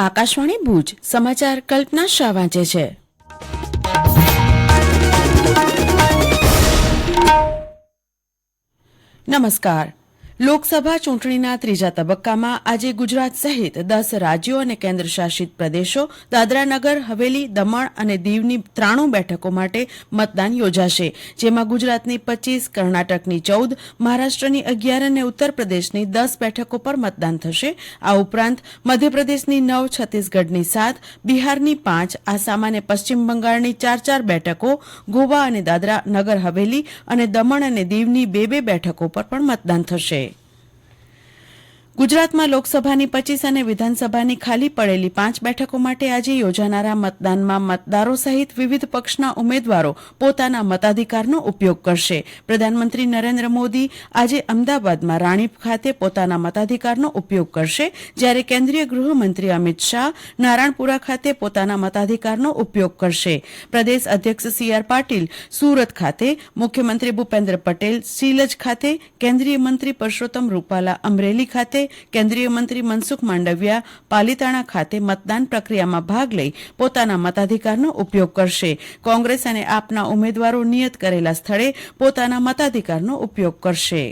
આકાશવાણી ભુજ સમાચાર કલ્પના શાહ વાંચે છે. નમસ્કાર. લોકસભા ચૂંટણીના ત્રીજા તબક્કામાં આજે ગુજરાત સહિત 10 રાજ્યો અને કેન્દ્ર શાસિત પ્રદેશો, દાદરા નગર હવેલી, દમણ અને દીવની 93 બેઠકો માટે મતદાન યોજાશે, જેમાં ગુજરાતની 25, કર્ણાટકની 14, મહારાષ્ટ્રની 11 અને ઉત્તર પ્રદેશની 10 બેઠકો પર મતદાન થશે. આ ઉપરાંત મધ્યપ્રદેશની 9, છત્તીસગઢની 7, બિહારની 5, આસામ અને પશ્ચિમ બંગાળની 4 બેઠકો, ગોવા અને દાદરા નગર હવેલી અને દમણ અને દીવની 2 બેઠકો પર પણ મતદાન થશે. ગુજરાતમાં લોકસભાની 25 અને વિધાનસભાની ખાલી પડેલી 5 બેઠકો માટે આજે યોજાનારા મતદાનમાં મતદારો સહિત વિવિધ પક્ષના ઉમેદવારો પોતાના મતાધિકારનો ઉપયોગ કરશે. પ્રધાનમંત્રી નરેન્દ્ર મોદી આજે અમદાવાદમાં રાણીપ ખાતે પોતાના મતાધિકારનો ઉપયોગ કરશે, જ્યારે કેન્દ્રીય ગૃહમંત્રી અમિત શાહ નારાયણપુરા ખાતે પોતાના મતાધિકારનો ઉપયોગ કરશે. પ્રદેશ અધ્યક્ષ સી.આર. પાટીલ સુરત ખાતે, મુખ્યમંત્રી ભૂપેન્દ્ર પટેલ શીલજ ખાતે, કેન્દ્રીય મંત્રી પરસોત્તમ રૂપાલા અમરેલી ખાતે, કેન્દ્રીય મંત્રી મનસુખ માંડવિયા પાલીતાણા ખાતે મતદાન પ્રક્રિયામાં ભાગ લઈ પોતાના મતાધિકારનો ઉપયોગ કરશે. કોંગ્રેસ અને આપના ઉમેદવારો નિયત કરેલા સ્થળે પોતાના મતાધિકારનો ઉપયોગ કરશે.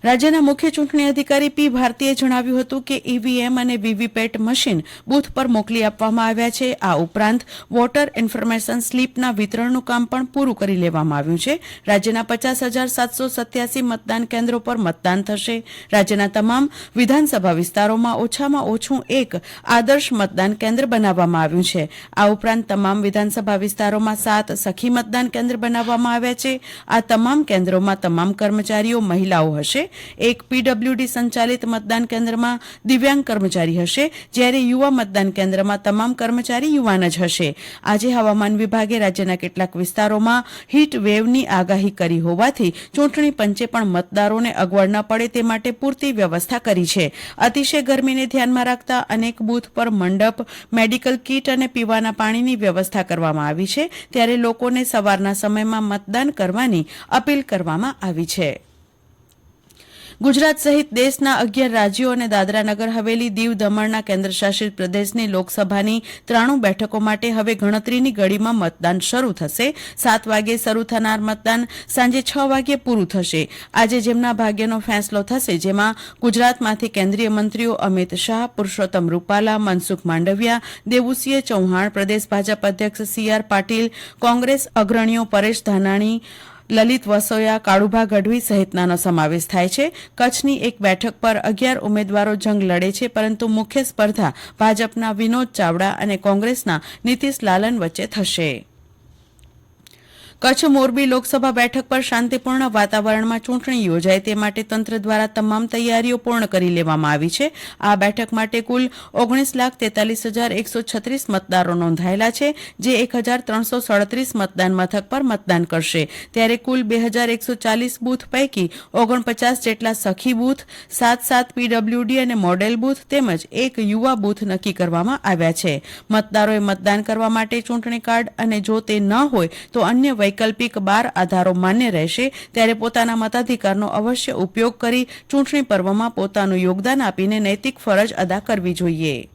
રાજ્યના મુખ્ય ચૂંટણી અધિકારી પી ભારતીએ જણાવ્યું હતું કે ઈવીએમ અને વીવીપેટ મશીન બૂથ પર મોકલી આપવામાં આવ્યા છે. આ ઉપરાંત વોટર ઇન્ફોર્મેશન સ્લીપના વિતરણનું કામ પણ પૂરું કરી લેવામાં આવ્યું છે. રાજ્યના 50,787 મતદાન કેન્દ્રો પર મતદાન થશે. રાજ્યના તમામ વિધાનસભા વિસ્તારોમાં ઓછામાં ઓછું એક આદર્શ મતદાન કેન્દ્ર બનાવવામાં આવ્યું છે. આ ઉપરાંત તમામ વિધાનસભા વિસ્તારોમાં 7 સખી મતદાન કેન્દ્ર બનાવવામાં આવ્યા છે. આ તમામ કેન્દ્રોમાં તમામ કર્મચારીઓ મહિલાઓ હશે. એક પીડબ્લ્યુડી સંચાલિત મતદાન કેન્દ્રમાં દિવ્યાંગ કર્મચારી હશે, જ્યારે યુવા મતદાન કેન્દ્રમાં તમામ કર્મચારી યુવાન જ હશે. આજે હવામાન વિભાગે રાજ્યના કેટલાક વિસ્તારોમાં હીટ વેવની આગાહી કરી હોવાથી ચૂંટણી પંચે પણ મતદારોને અગવડ ન પડે તે માટે પૂરતી વ્યવસ્થા કરી છે. અતિશય ગરમીને ધ્યાનમાં રાખતા અનેક બૂથ પર મંડપ, મેડિકલ કીટ અને પીવાના પાણીની વ્યવસ્થા કરવામાં આવી છે, ત્યારે લોકોને સવારના સમયમાં મતદાન કરવાની અપીલ કરવામાં આવી છે. ગુજરાત સહિત દેશના 11 રાજ્યો અને દાદરા નગર હવેલી, દીવ, દમણના કેન્દ્ર શાસિત પ્રદેશની લોકસભાની 93 બેઠકો માટે હવે ગણતરીની ઘડીમાં મતદાન શરૂ થશે. 7 વાગ્યે શરૂ થનાર મતદાન સાંજે 6 વાગ્યે પૂરું થશે. આજે જેમના ભાગ્યનો ફેંસલો થશે, જેમાં ગુજરાતમાંથી કેન્દ્રીય મંત્રીઓ અમિત શાહ, પુરુષોત્તમ રૂપાલા, મનસુખ માંડવિયા, દેવુસિંહ ચૌહાણ, પ્રદેશ ભાજપ અધ્યક્ષ સી.આર. પાટીલ, કોંગ્રેસ અગ્રણીઓ પરેશ ધાનાણી, લલિત વસોયા, કાળુભા ગઢવી સહિતનાનો સમાવેશ થાય છે. કચ્છની એક બેઠક પર 11 ઉમેદવારો જંગ લડે છે, પરંતુ મુખ્ય સ્પર્ધા ભાજપના વિનોદ ચાવડા અને કોંગ્રેસના નીતિશ લાલન વચ્ચે થશે. કચ્છ મોરબી લોકસભા બેઠક પર શાંતિપૂર્ણ વાતાવરણમાં ચૂંટણી યોજાય તે માટે તંત્ર દ્વારા તમામ તૈયારીઓ પૂર્ણ કરી લેવામાં આવી છે. આ બેઠક માટે કુલ 19,43,136 મતદારો નોંધાયેલા છે, જે 1,337 મતદાન મથક પર મતદાન કરશે. ત્યારે કુલ 2,140 બૂથ પૈકી 49 જેટલા સખી બૂથ, 7 પીડબ્લ્યુડી અને મોડેલ બૂથ તેમજ એક યુવા બૂથ નક્કી કરવામાં આવ્યા છે. મતદારોએ મતદાન કરવા માટે ચૂંટણી કાર્ડ અને જો તે ન હોય તો અન્ય વૈકલ્પિક 12 આધારો માન્ય રહેશે, ત્યારે પોતાના મતાધિકારનો અવશ્ય ઉપયોગ કરી ચૂંટણી પર્વમાં પોતાનું યોગદાન આપીને નૈતિક ફરજ અદા કરવી જોઈએ.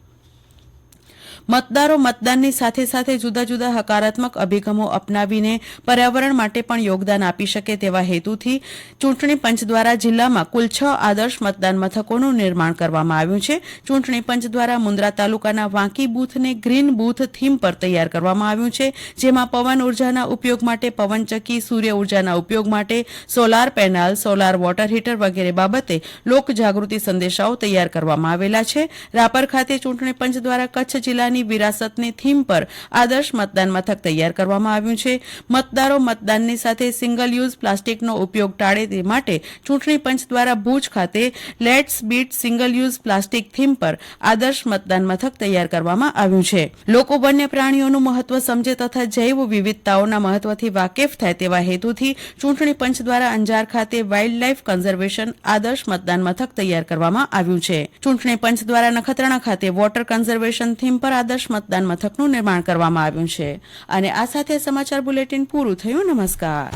મતદારો મતદાનની સાથે સાથે જુદા જુદા હકારાત્મક અભિગમો અપનાવીને પર્યાવરણ માટે પણ યોગદાન આપી શકે તેવા હેતુથી ચૂંટણી પંચ દ્વારા જિલ્લામાં કુલ 6 આદર્શ મતદાન મથકોનું નિર્માણ કરવામાં આવ્યું છે. ચૂંટણી પંચ દ્વારા મુન્દ્રા તાલુકાના વાંકી બૂથને ગ્રીન બૂથ થીમ પર તૈયાર કરવામાં આવ્યું છે, જેમાં પવન ઉર્જાના ઉપયોગ માટે પવનચક્કી, સૂર્ય ઉર્જાના ઉપયોગ માટે solar panel, solar water heater વગેરે બાબતે લોક જાગૃતિ સંદેશાઓ તૈયાર કરવામાં આવેલા છે. રાપર ખાતે ચૂંટણી પંચ દ્વારા કચ્છ જિલ્લાની વિરાસતની થીમ પર આદર્શ મતદાન મથક તૈયાર કરવામાં આવ્યું છે. મતદારો મતદાનની સાથે સિંગલ યુઝ પ્લાસ્ટિકનો ઉપયોગ ટાળે તે માટે ચૂંટણી પંચ દ્વારા ભુજ ખાતે let's bit single use plastic theme પર આદર્શ મતદાન મથક તૈયાર કરવામાં આવ્યું છે. લોકો વન્ય પ્રાણીઓનું મહત્વ સમજે તથા જૈવ વિવિધતાઓના મહત્વથી વાકેફ થાય તેવા હેતુથી ચૂંટણી પંચ દ્વારા અંજાર ખાતે વાઇલ્ડ લાઇફ કન્ઝર્વેશન આદર્શ મતદાન મથક તૈયાર કરવામાં આવ્યું છે. ચૂંટણી પંચ દ્વારા નખત્રાણા ખાતે વોટર કન્ઝર્વેશન થીમ પર આદર્શ મતદાન મથકનું નિર્માણ કરવામાં આવ્યું છે. અને આ સાથે સમાચાર બુલેટિન પૂરું થયું. નમસ્કાર.